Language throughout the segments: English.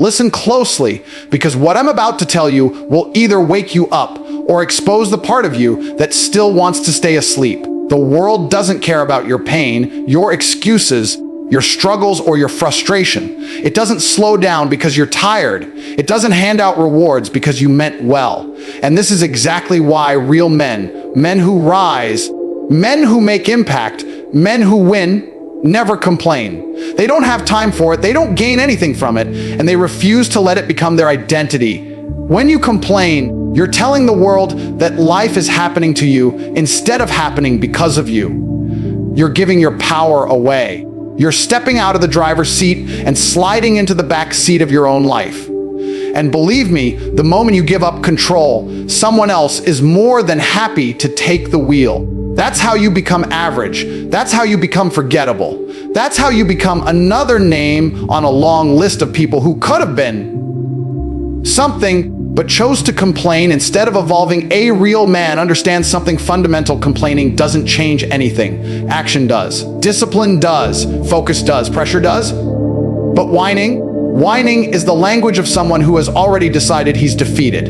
Listen closely, because what I'm about to tell you will either wake you up or expose the part of you that still wants to stay asleep. The world doesn't care about your pain, your excuses, your struggles, or your frustration. It doesn't slow down because you're tired. It doesn't hand out rewards because you meant well. And this is exactly why real men, men who rise, men who make impact, men who win, never complain. They don't have time for it, they don't gain anything from it, and they refuse to let it become their identity. When you complain, you're telling the world that life is happening to you instead of happening because of you. You're giving your power away. You're stepping out of the driver's seat and sliding into the back seat of your own life. And believe me, the moment you give up control, someone else is more than happy to take the wheel. That's how you become average. That's how you become forgettable. That's how you become another name on a long list of people who could have been something, but chose to complain instead of evolving. A real man understands something fundamental. Complaining doesn't change anything. Action does. Discipline does. Focus does. Pressure does. But whining is the language of someone who has already decided he's defeated.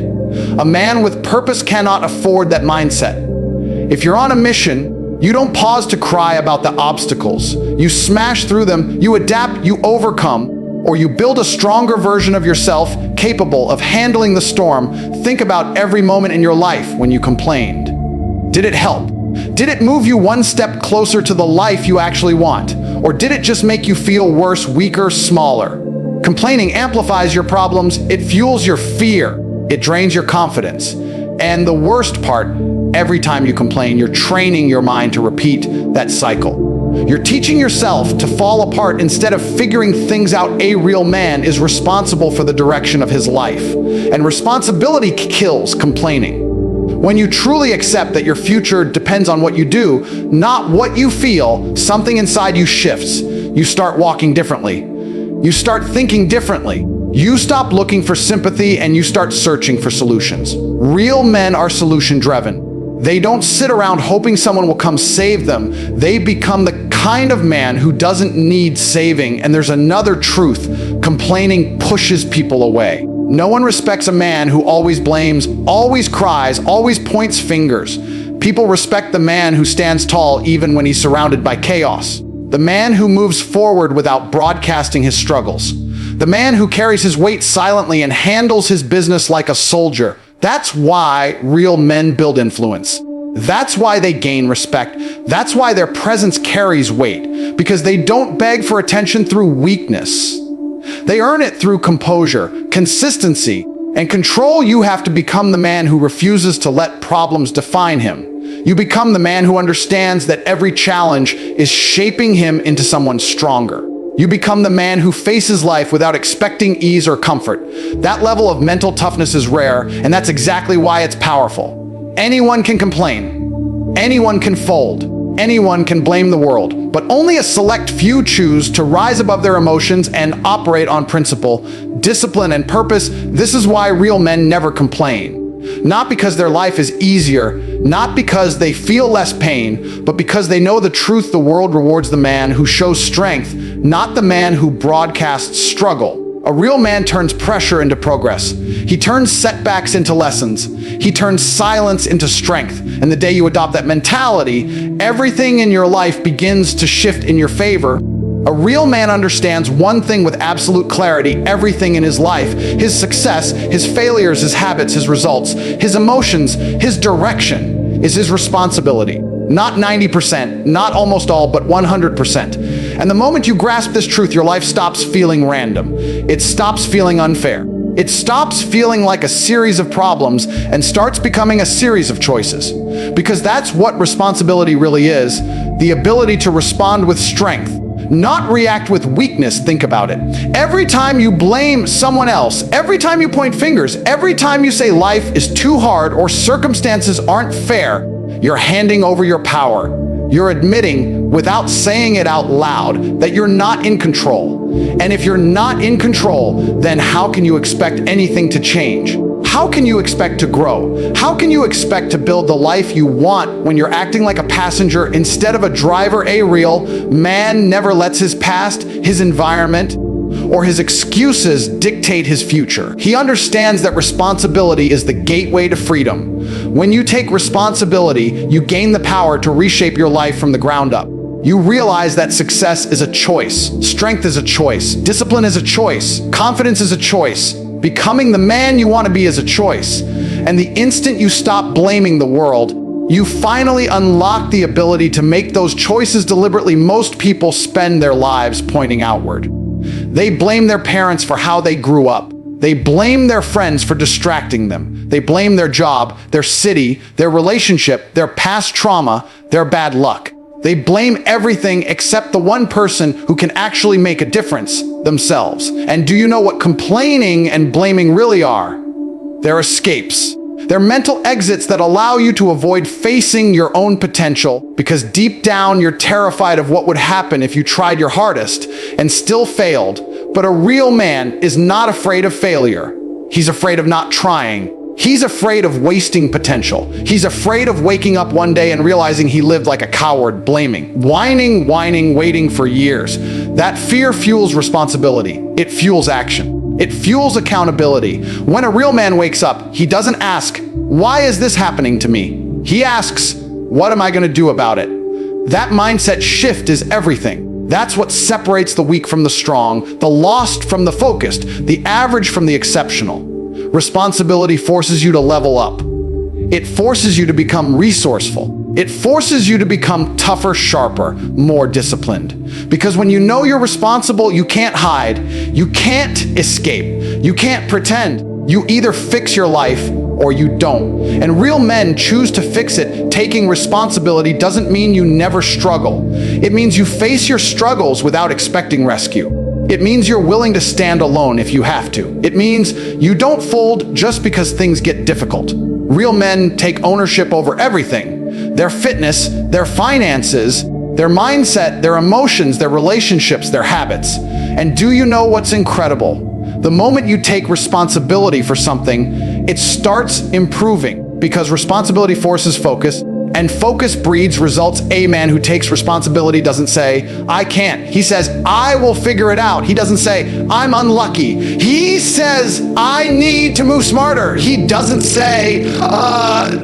A man with purpose cannot afford that mindset. If you're on a mission, you don't pause to cry about the obstacles. You smash through them, you adapt, you overcome, or you build a stronger version of yourself capable of handling the storm. Think about every moment in your life when you complained. Did it help? Did it move you one step closer to the life you actually want? Or did it just make you feel worse, weaker, smaller? Complaining amplifies your problems, it fuels your fear, it drains your confidence. And the worst part, every time you complain, you're training your mind to repeat that cycle. You're teaching yourself to fall apart instead of figuring things out. A real man is responsible for the direction of his life. And responsibility kills complaining. When you truly accept that your future depends on what you do, not what you feel, something inside you shifts. You start walking differently. You start thinking differently. You stop looking for sympathy and you start searching for solutions. Real men are solution-driven. They don't sit around hoping someone will come save them. They become the kind of man who doesn't need saving. And there's another truth. Complaining pushes people away. No one respects a man who always blames, always cries, always points fingers. People respect the man who stands tall even when he's surrounded by chaos. The man who moves forward without broadcasting his struggles. The man who carries his weight silently and handles his business like a soldier. That's why real men build influence. That's why they gain respect. That's why their presence carries weight. Because they don't beg for attention through weakness. They earn it through composure, consistency, and control. You have to become the man who refuses to let problems define him. You become the man who understands that every challenge is shaping him into someone stronger. You become the man who faces life without expecting ease or comfort. That level of mental toughness is rare, and that's exactly why it's powerful. Anyone can complain. Anyone can fold. Anyone can blame the world. But only a select few choose to rise above their emotions and operate on principle, discipline, and purpose. This is why real men never complain. Not because their life is easier, not because they feel less pain, but because they know the truth. The world rewards the man who shows strength, not the man who broadcasts struggle. A real man turns pressure into progress. He turns setbacks into lessons. He turns silence into strength. And the day you adopt that mentality, everything in your life begins to shift in your favor. A real man understands one thing with absolute clarity: everything in his life, his success, his failures, his habits, his results, his emotions, his direction is his responsibility. Not 90%, not almost all, but 100%. And the moment you grasp this truth, your life stops feeling random. It stops feeling unfair. It stops feeling like a series of problems and starts becoming a series of choices. Because that's what responsibility really is: the ability to respond with strength, not react with weakness. Think about it. Every time you blame someone else, every time you point fingers, every time you say life is too hard or circumstances aren't fair, you're handing over your power. You're admitting, without saying it out loud, that you're not in control. And if you're not in control, then how can you expect anything to change? How can you expect to grow? How can you expect to build the life you want when you're acting like a passenger instead of a driver? A real man never lets his past, his environment, or his excuses dictate his future. He understands that responsibility is the gateway to freedom. When you take responsibility, you gain the power to reshape your life from the ground up. You realize that success is a choice, strength is a choice, discipline is a choice, confidence is a choice, becoming the man you want to be is a choice. And the instant you stop blaming the world, you finally unlock the ability to make those choices deliberately. Most people spend their lives pointing outward. They blame their parents for how they grew up. They blame their friends for distracting them. They blame their job, their city, their relationship, their past trauma, their bad luck. They blame everything except the one person who can actually make a difference, themselves. And do you know what complaining and blaming really are? They're escapes. They're mental exits that allow you to avoid facing your own potential, because deep down you're terrified of what would happen if you tried your hardest and still failed. But a real man is not afraid of failure. He's afraid of not trying. He's afraid of wasting potential. He's afraid of waking up one day and realizing he lived like a coward, blaming, whining, waiting for years. That fear fuels responsibility. It fuels action. It fuels accountability. When a real man wakes up, he doesn't ask, "Why is this happening to me?" He asks, "What am I going to do about it?" That mindset shift is everything. That's what separates the weak from the strong, the lost from the focused, the average from the exceptional. Responsibility forces you to level up. It forces you to become resourceful. It forces you to become tougher, sharper, more disciplined. Because when you know you're responsible, you can't hide. You can't escape. You can't pretend. You either fix your life or you don't. And real men choose to fix it. Taking responsibility doesn't mean you never struggle. It means you face your struggles without expecting rescue. It means you're willing to stand alone if you have to. It means you don't fold just because things get difficult. Real men take ownership over everything: their fitness, their finances, their mindset, their emotions, their relationships, their habits. And do you know what's incredible? The moment you take responsibility for something, it starts improving, because responsibility forces focus. And focus breeds results. A man who takes responsibility doesn't say, "I can't." He says, "I will figure it out." He doesn't say, "I'm unlucky." He says, "I need to move smarter." He doesn't say,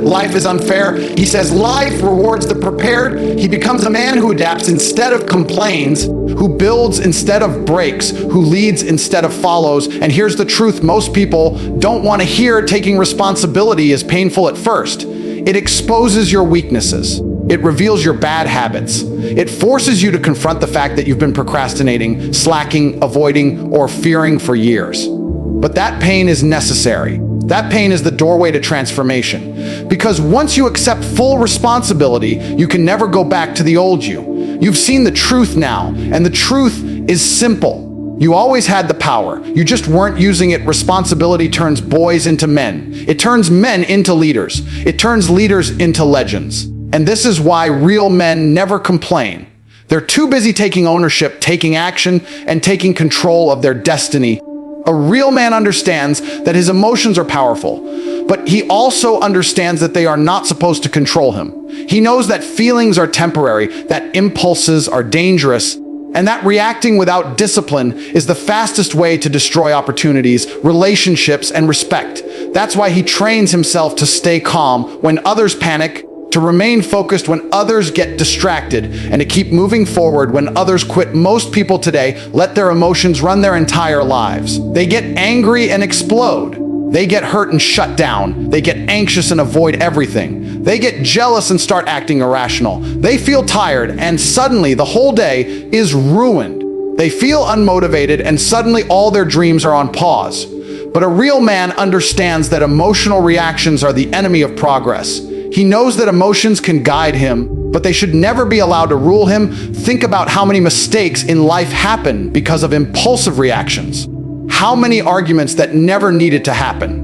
"Life is unfair." He says, "Life rewards the prepared." He becomes a man who adapts instead of complains, who builds instead of breaks, who leads instead of follows. And here's the truth most people don't want to hear: taking responsibility is painful at first. It exposes your weaknesses. It reveals your bad habits. It forces you to confront the fact that you've been procrastinating, slacking, avoiding, or fearing for years. But that pain is necessary. That pain is the doorway to transformation. Because once you accept full responsibility, you can never go back to the old you. You've seen the truth now, and the truth is simple. You always had the power. You just weren't using it. Responsibility turns boys into men. It turns men into leaders. It turns leaders into legends. And this is why real men never complain. They're too busy taking ownership, taking action, and taking control of their destiny. A real man understands that his emotions are powerful, but he also understands that they are not supposed to control him. He knows that feelings are temporary, that impulses are dangerous, and that reacting without discipline is the fastest way to destroy opportunities, relationships, and respect. That's why he trains himself to stay calm when others panic, to remain focused when others get distracted, and to keep moving forward when others quit. Most people today let their emotions run their entire lives. They get angry and explode. They get hurt and shut down. They get anxious and avoid everything. They get jealous and start acting irrational. They feel tired, and suddenly the whole day is ruined. They feel unmotivated, and suddenly all their dreams are on pause. But a real man understands that emotional reactions are the enemy of progress. He knows that emotions can guide him, but they should never be allowed to rule him. Think about how many mistakes in life happen because of impulsive reactions. How many arguments that never needed to happen?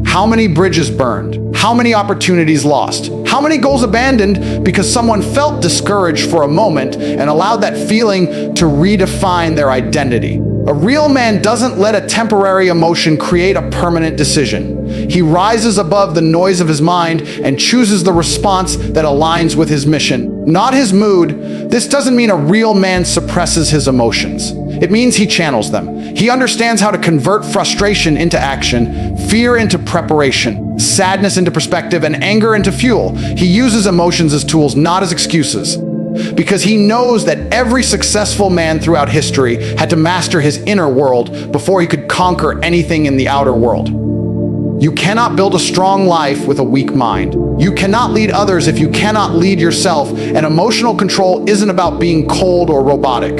How many bridges burned? How many opportunities lost? How many goals abandoned because someone felt discouraged for a moment and allowed that feeling to redefine their identity? A real man doesn't let a temporary emotion create a permanent decision. He rises above the noise of his mind and chooses the response that aligns with his mission, not his mood. This doesn't mean a real man suppresses his emotions. It means he channels them. He understands how to convert frustration into action, fear into preparation, sadness into perspective, and anger into fuel. He uses emotions as tools, not as excuses. Because he knows that every successful man throughout history had to master his inner world before he could conquer anything in the outer world. You cannot build a strong life with a weak mind. You cannot lead others if you cannot lead yourself, and emotional control isn't about being cold or robotic.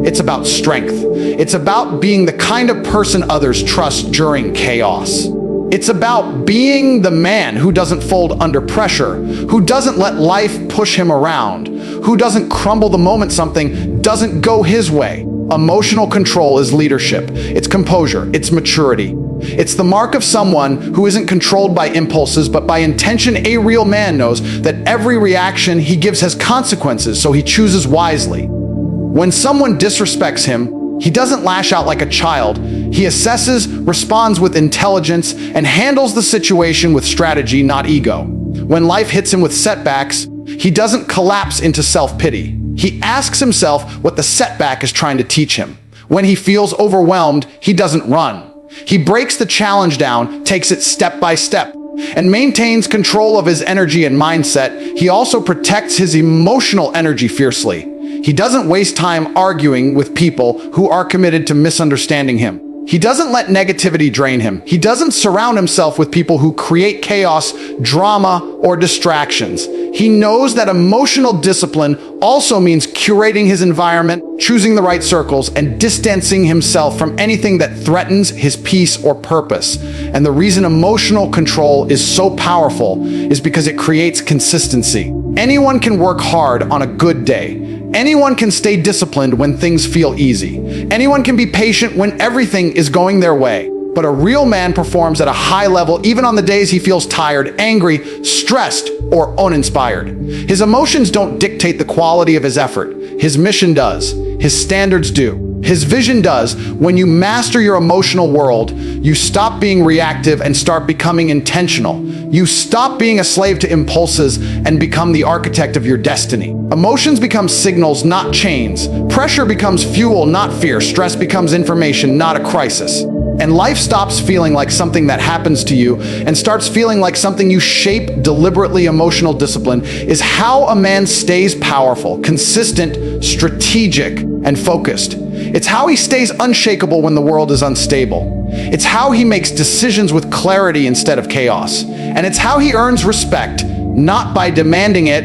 It's about strength. It's about being the kind of person others trust during chaos. It's about being the man who doesn't fold under pressure, who doesn't let life push him around, who doesn't crumble the moment something doesn't go his way. Emotional control is leadership. It's composure. It's maturity. It's the mark of someone who isn't controlled by impulses, but by intention. A real man knows that every reaction he gives has consequences, so he chooses wisely. When someone disrespects him, he doesn't lash out like a child. He assesses, responds with intelligence, and handles the situation with strategy, not ego. When life hits him with setbacks, he doesn't collapse into self-pity. He asks himself what the setback is trying to teach him. When he feels overwhelmed, he doesn't run. He breaks the challenge down, takes it step by step, and maintains control of his energy and mindset. He also protects his emotional energy fiercely. He doesn't waste time arguing with people who are committed to misunderstanding him. He doesn't let negativity drain him. He doesn't surround himself with people who create chaos, drama, or distractions. He knows that emotional discipline also means curating his environment, choosing the right circles, and distancing himself from anything that threatens his peace or purpose. And the reason emotional control is so powerful is because it creates consistency. Anyone can work hard on a good day. Anyone can stay disciplined when things feel easy. Anyone can be patient when everything is going their way. But a real man performs at a high level even on the days he feels tired, angry, stressed, or uninspired. His emotions don't dictate the quality of his effort. His mission does. His standards do. His vision does. When you master your emotional world, you stop being reactive and start becoming intentional. You stop being a slave to impulses and become the architect of your destiny. Emotions become signals, not chains. Pressure becomes fuel, not fear. Stress becomes information, not a crisis. And life stops feeling like something that happens to you and starts feeling like something you shape deliberately. Emotional discipline is how a man stays powerful, consistent, strategic, and focused. It's how he stays unshakable when the world is unstable. It's how he makes decisions with clarity instead of chaos. And it's how he earns respect, not by demanding it,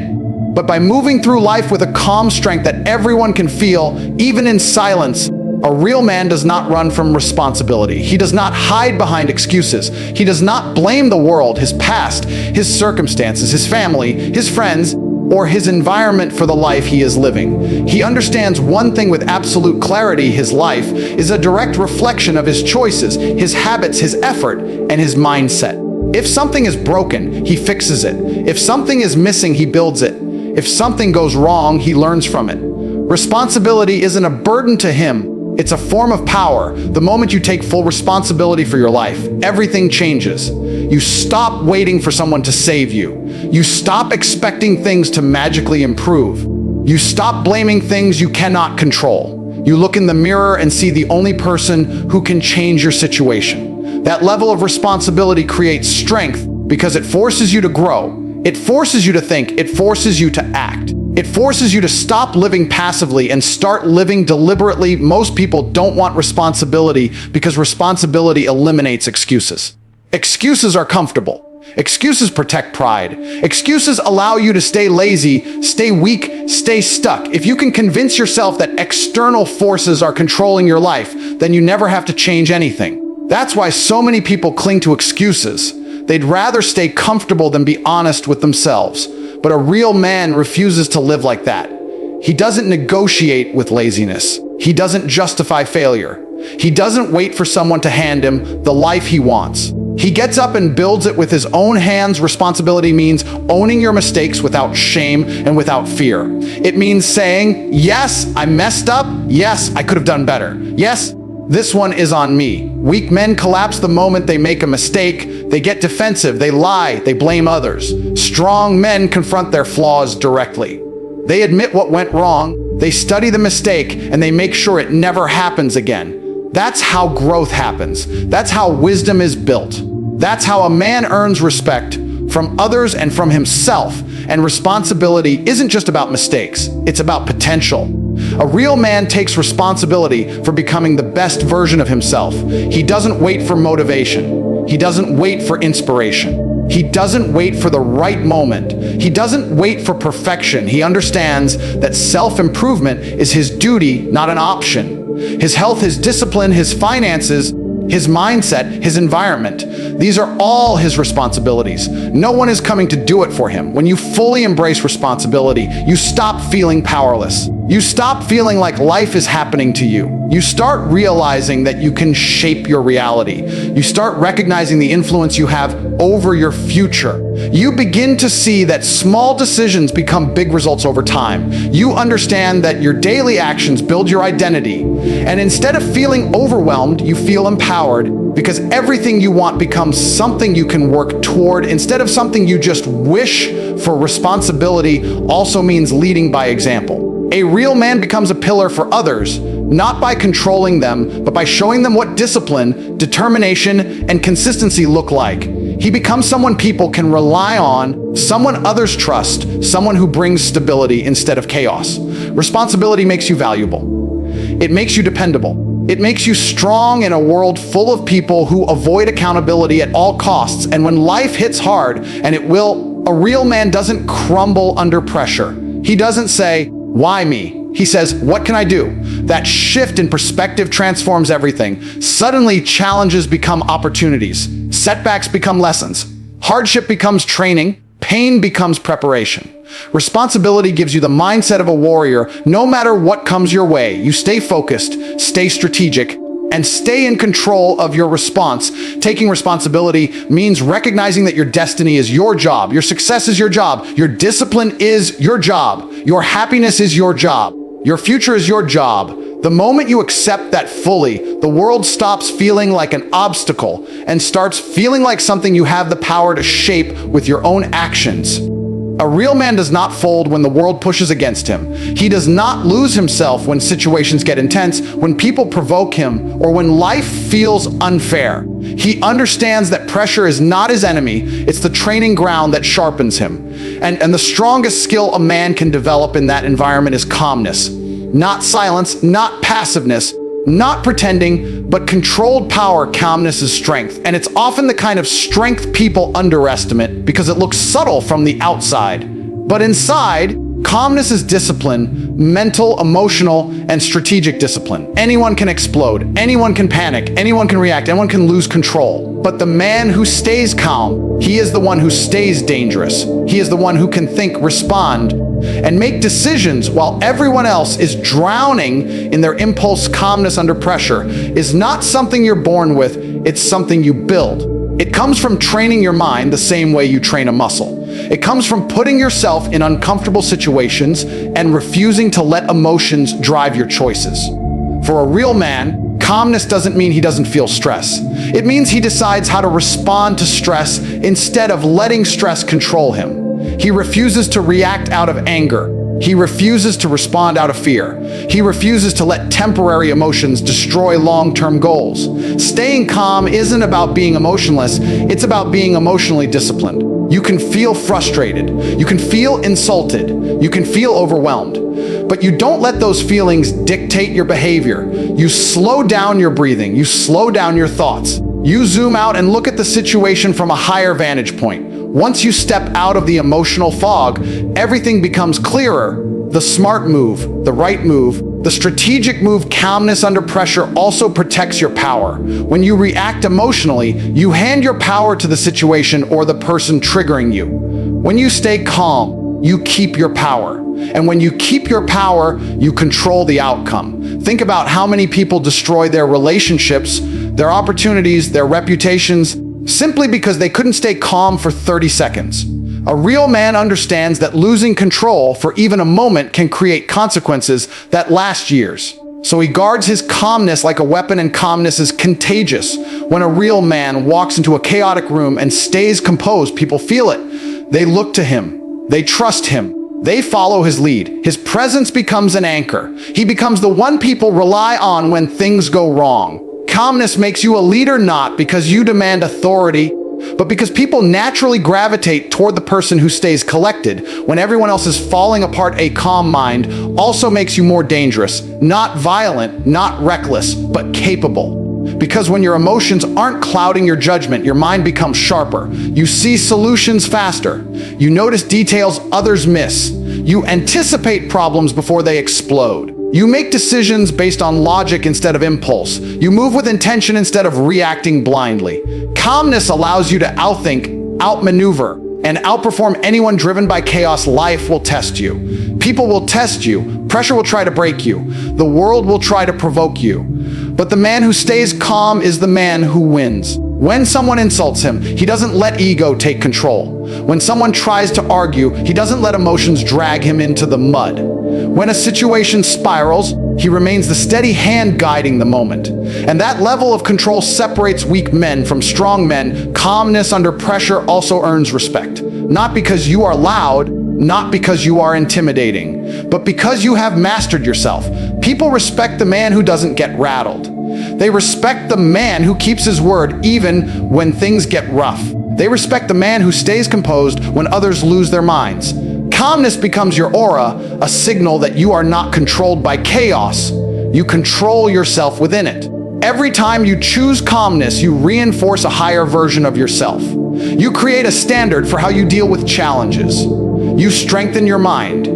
but by moving through life with a calm strength that everyone can feel, even in silence. A real man does not run from responsibility. He does not hide behind excuses. He does not blame the world, his past, his circumstances, his family, his friends, or his environment for the life he is living. He understands one thing with absolute clarity: his life is a direct reflection of his choices, his habits, his effort, and his mindset. If something is broken, he fixes it. If something is missing, he builds it. If something goes wrong, he learns from it. Responsibility isn't a burden to him. It's a form of power. The moment you take full responsibility for your life, everything changes. You stop waiting for someone to save you. You stop expecting things to magically improve. You stop blaming things you cannot control. You look in the mirror and see the only person who can change your situation. That level of responsibility creates strength because it forces you to grow. It forces you to think. It forces you to act. It forces you to stop living passively and start living deliberately. Most people don't want responsibility because responsibility eliminates excuses. Excuses are comfortable. Excuses protect pride. Excuses allow you to stay lazy, stay weak, stay stuck. If you can convince yourself that external forces are controlling your life, then you never have to change anything. That's why so many people cling to excuses. They'd rather stay comfortable than be honest with themselves. But a real man refuses to live like that. He doesn't negotiate with laziness. He doesn't justify failure. He doesn't wait for someone to hand him the life he wants. He gets up and builds it with his own hands. Responsibility means owning your mistakes without shame and without fear. It means saying, yes, I messed up. Yes, I could have done better. Yes, this one is on me. Weak men collapse the moment they make a mistake. They get defensive, they lie, they blame others. Strong men confront their flaws directly. They admit what went wrong, They study the mistake and they make sure it never happens again. That's how growth happens. That's how wisdom is built. That's how a man earns respect from others and from himself. And responsibility isn't just about mistakes, it's about potential. A real man takes responsibility for becoming the best version of himself. He doesn't wait for motivation. He doesn't wait for inspiration. He doesn't wait for the right moment. He doesn't wait for perfection. He understands that self-improvement is his duty, not an option. His health, his discipline, his finances, his mindset, his environment. These are all his responsibilities. No one is coming to do it for him. When you fully embrace responsibility, you stop feeling powerless. You stop feeling like life is happening to you. You start realizing that you can shape your reality. You start recognizing the influence you have over your future. You begin to see that small decisions become big results over time. You understand that your daily actions build your identity. And instead of feeling overwhelmed, you feel empowered because everything you want becomes something you can work toward instead of something you just wish for. Responsibility also means leading by example. A real man becomes a pillar for others, not by controlling them, but by showing them what discipline, determination, and consistency look like. He becomes someone people can rely on, someone others trust, someone who brings stability instead of chaos. Responsibility makes you valuable. It makes you dependable. It makes you strong in a world full of people who avoid accountability at all costs. And when life hits hard, and it will, a real man doesn't crumble under pressure. He doesn't say, "Why me?" He says, "What can I do?" That shift in perspective transforms everything. Suddenly, challenges become opportunities. Setbacks become lessons. Hardship becomes training. Pain becomes preparation. Responsibility gives you the mindset of a warrior. No matter what comes your way, you stay focused, stay strategic, and stay in control of your response. Taking responsibility means recognizing that your destiny is your job, your success is your job, your discipline is your job, your happiness is your job, your future is your job. The moment you accept that fully, the world stops feeling like an obstacle and starts feeling like something you have the power to shape with your own actions. A real man does not fold when the world pushes against him. He does not lose himself when situations get intense, when people provoke him, or when life feels unfair. He understands that pressure is not his enemy, it's the training ground that sharpens him. And the strongest skill a man can develop in that environment is calmness. Not silence, not passiveness, not pretending, but controlled power. Calmness is strength, and it's often the kind of strength people underestimate because it looks subtle from the outside. But inside, calmness is discipline, mental, emotional, and strategic discipline. Anyone can explode, anyone can panic, anyone can react, anyone can lose control. But the man who stays calm, he is the one who stays dangerous. He is the one who can think, respond, and make decisions while everyone else is drowning in their impulse. Calmness under pressure is not something you're born with, it's something you build. It comes from training your mind the same way you train a muscle. It comes from putting yourself in uncomfortable situations and refusing to let emotions drive your choices. For a real man, calmness doesn't mean he doesn't feel stress. It means he decides how to respond to stress instead of letting stress control him. He refuses to react out of anger. He refuses to respond out of fear. He refuses to let temporary emotions destroy long-term goals. Staying calm isn't about being emotionless, it's about being emotionally disciplined. You can feel frustrated, you can feel insulted, you can feel overwhelmed, but you don't let those feelings dictate your behavior. You slow down your breathing, you slow down your thoughts. You zoom out and look at the situation from a higher vantage point. Once you step out of the emotional fog, everything becomes clearer. The smart move, the right move, the strategic move. Calmness under pressure also protects your power. When you react emotionally, you hand your power to the situation or the person triggering you. When you stay calm, you keep your power. And when you keep your power, you control the outcome. Think about how many people destroy their relationships, their opportunities, their reputations, simply because they couldn't stay calm for 30 seconds. A real man understands that losing control for even a moment can create consequences that last years. So he guards his calmness like a weapon, and calmness is contagious. When a real man walks into a chaotic room and stays composed, people feel it. They look to him. They trust him. They follow his lead. His presence becomes an anchor. He becomes the one people rely on when things go wrong. Calmness makes you a leader not because you demand authority, but because people naturally gravitate toward the person who stays collected when everyone else is falling apart. A calm mind also makes you more dangerous, not violent, not reckless, but capable. Because when your emotions aren't clouding your judgment, your mind becomes sharper. You see solutions faster. You notice details others miss. You anticipate problems before they explode. You make decisions based on logic instead of impulse. You move with intention instead of reacting blindly. Calmness allows you to outthink, outmaneuver, and outperform anyone driven by chaos. Life will test you. People will test you. Pressure will try to break you. The world will try to provoke you. But the man who stays calm is the man who wins. When someone insults him, he doesn't let ego take control. When someone tries to argue, he doesn't let emotions drag him into the mud. When a situation spirals, he remains the steady hand guiding the moment. And that level of control separates weak men from strong men. Calmness under pressure also earns respect. Not because you are loud, not because you are intimidating, but because you have mastered yourself. People respect the man who doesn't get rattled. They respect the man who keeps his word even when things get rough. They respect the man who stays composed when others lose their minds. Calmness becomes your aura, a signal that you are not controlled by chaos. You control yourself within it. Every time you choose calmness, you reinforce a higher version of yourself. You create a standard for how you deal with challenges. You strengthen your mind.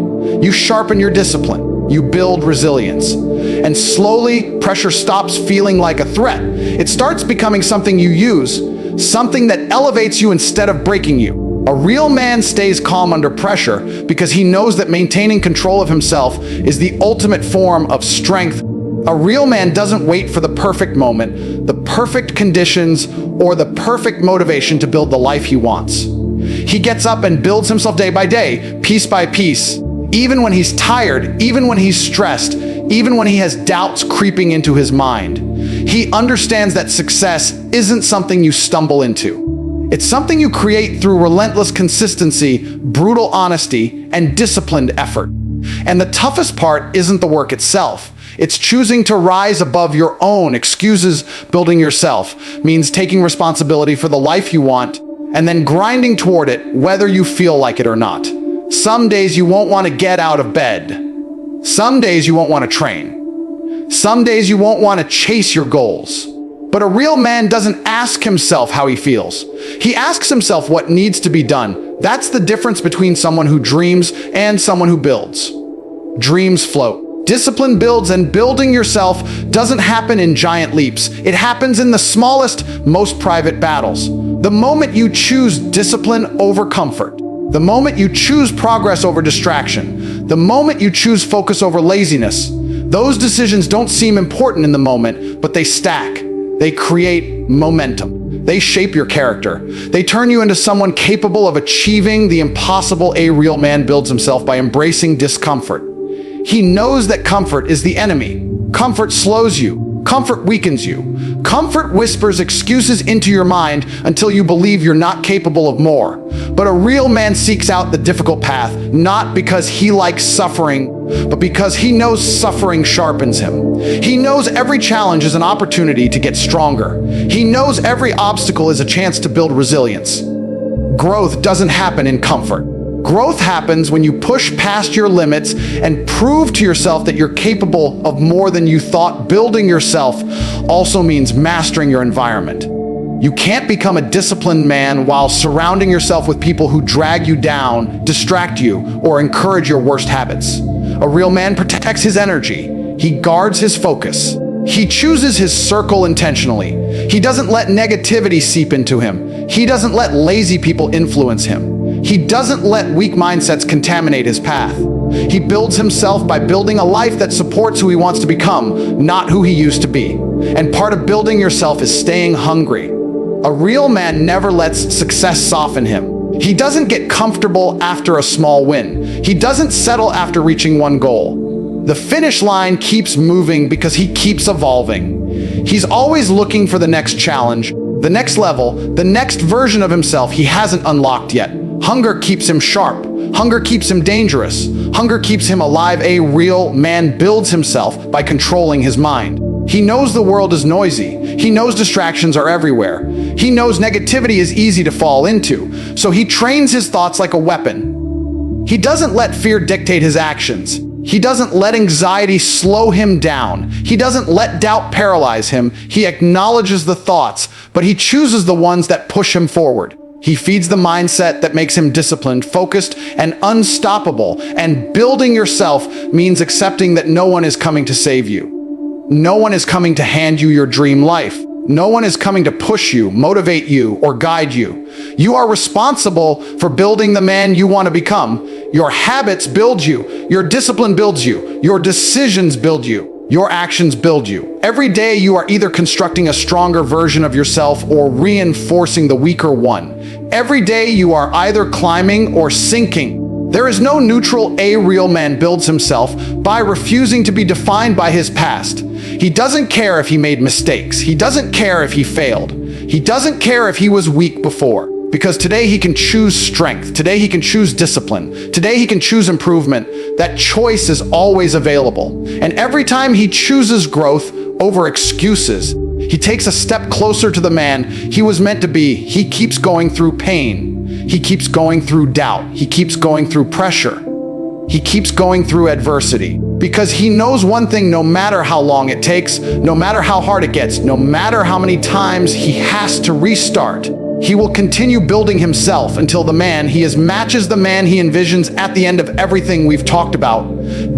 You sharpen your discipline. You build resilience. And slowly, pressure stops feeling like a threat. It starts becoming something you use, something that elevates you instead of breaking you. A real man stays calm under pressure because he knows that maintaining control of himself is the ultimate form of strength. A real man doesn't wait for the perfect moment, the perfect conditions, or the perfect motivation to build the life he wants. He gets up and builds himself day by day, piece by piece, even when he's tired, even when he's stressed, even when he has doubts creeping into his mind. He understands that success isn't something you stumble into. It's something you create through relentless consistency, brutal honesty, and disciplined effort. And the toughest part isn't the work itself. It's choosing to rise above your own excuses. Building yourself means taking responsibility for the life you want and then grinding toward it, whether you feel like it or not. Some days you won't want to get out of bed. Some days you won't want to train. Some days you won't want to chase your goals. But a real man doesn't ask himself how he feels. He asks himself what needs to be done. That's the difference between someone who dreams and someone who builds. Dreams float. Discipline builds, and building yourself doesn't happen in giant leaps. It happens in the smallest, most private battles. The moment you choose discipline over comfort, the moment you choose progress over distraction, the moment you choose focus over laziness, those decisions don't seem important in the moment, but they stack. They create momentum. They shape your character. They turn you into someone capable of achieving the impossible. A real man builds himself by embracing discomfort. He knows that comfort is the enemy. Comfort slows you. Comfort weakens you. Comfort whispers excuses into your mind until you believe you're not capable of more. But a real man seeks out the difficult path, not because he likes suffering, but because he knows suffering sharpens him. He knows every challenge is an opportunity to get stronger. He knows every obstacle is a chance to build resilience. Growth doesn't happen in comfort. Growth happens when you push past your limits and prove to yourself that you're capable of more than you thought. Building yourself also means mastering your environment. You can't become a disciplined man while surrounding yourself with people who drag you down, distract you, or encourage your worst habits. A real man protects his energy. He guards his focus. He chooses his circle intentionally. He doesn't let negativity seep into him. He doesn't let lazy people influence him. He doesn't let weak mindsets contaminate his path. He builds himself by building a life that supports who he wants to become, not who he used to be. And part of building yourself is staying hungry. A real man never lets success soften him. He doesn't get comfortable after a small win. He doesn't settle after reaching one goal. The finish line keeps moving because he keeps evolving. He's always looking for the next challenge, the next level, the next version of himself he hasn't unlocked yet. Hunger keeps him sharp. Hunger keeps him dangerous. Hunger keeps him alive. A real man builds himself by controlling his mind. He knows the world is noisy. He knows distractions are everywhere. He knows negativity is easy to fall into. So he trains his thoughts like a weapon. He doesn't let fear dictate his actions. He doesn't let anxiety slow him down. He doesn't let doubt paralyze him. He acknowledges the thoughts, but he chooses the ones that push him forward. He feeds the mindset that makes him disciplined, focused, and unstoppable. And building yourself means accepting that no one is coming to save you. No one is coming to hand you your dream life. No one is coming to push you, motivate you, or guide you. You are responsible for building the man you want to become. Your habits build you. Your discipline builds you. Your decisions build you. Your actions build you. Every day you are either constructing a stronger version of yourself or reinforcing the weaker one. Every day you are either climbing or sinking. There is no neutral. A real man builds himself by refusing to be defined by his past. He doesn't care if he made mistakes. He doesn't care if he failed. He doesn't care if he was weak before. Because today he can choose strength. Today he can choose discipline. Today he can choose improvement. That choice is always available. And every time he chooses growth over excuses, he takes a step closer to the man he was meant to be. He keeps going through pain. He keeps going through doubt. He keeps going through pressure. He keeps going through adversity. Because he knows one thing: no matter how long it takes, no matter how hard it gets, no matter how many times he has to restart, he will continue building himself until the man he is matches the man he envisions at the end of everything we've talked about.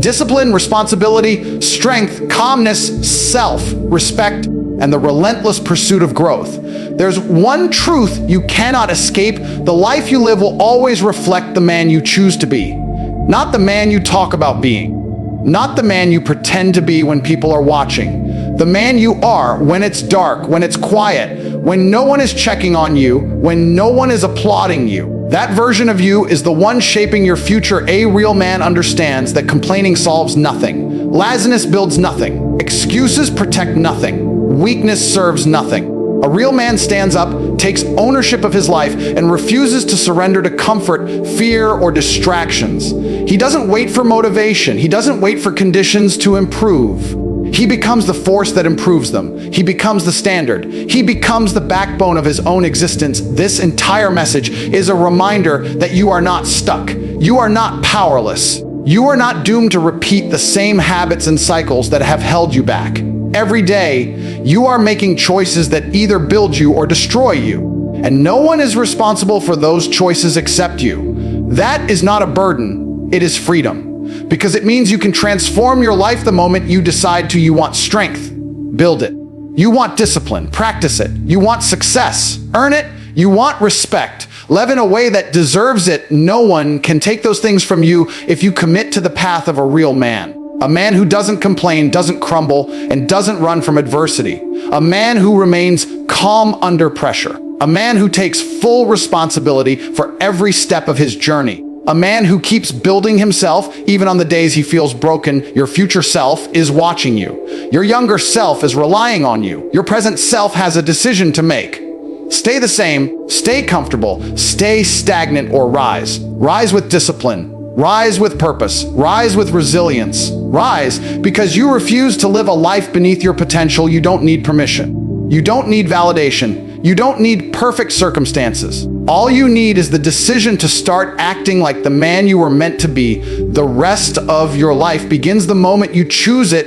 Discipline, responsibility, strength, calmness, self-respect, and the relentless pursuit of growth. There's one truth you cannot escape: the life you live will always reflect the man you choose to be. Not the man you talk about being. Not the man you pretend to be when people are watching. The man you are when it's dark, when it's quiet, when no one is checking on you, when no one is applauding you. That version of you is the one shaping your future. A real man understands that complaining solves nothing. Laziness builds nothing. Excuses protect nothing. Weakness serves nothing. A real man stands up, takes ownership of his life, and refuses to surrender to comfort, fear, or distractions. He doesn't wait for motivation. He doesn't wait for conditions to improve. He becomes the force that improves them. He becomes the standard. He becomes the backbone of his own existence. This entire message is a reminder that you are not stuck. You are not powerless. You are not doomed to repeat the same habits and cycles that have held you back. Every day, you are making choices that either build you or destroy you. And no one is responsible for those choices except you. That is not a burden, it is freedom. Because it means you can transform your life the moment you decide to. You want strength, build it. You want discipline, practice it. You want success, earn it. You want respect, live in a way that deserves it. No one can take those things from you if you commit to the path of a real man. A man who doesn't complain, doesn't crumble, and doesn't run from adversity. A man who remains calm under pressure. A man who takes full responsibility for every step of his journey. A man who keeps building himself even on the days he feels broken. Your future self is watching you. Your younger self is relying on you. Your present self has a decision to make. Stay the same, stay comfortable, stay stagnant, or rise. Rise with discipline. Rise with purpose. Rise with resilience. Rise because you refuse to live a life beneath your potential. You don't need permission. You don't need validation. You don't need perfect circumstances. All you need is the decision to start acting like the man you were meant to be. The rest of your life begins the moment you choose it.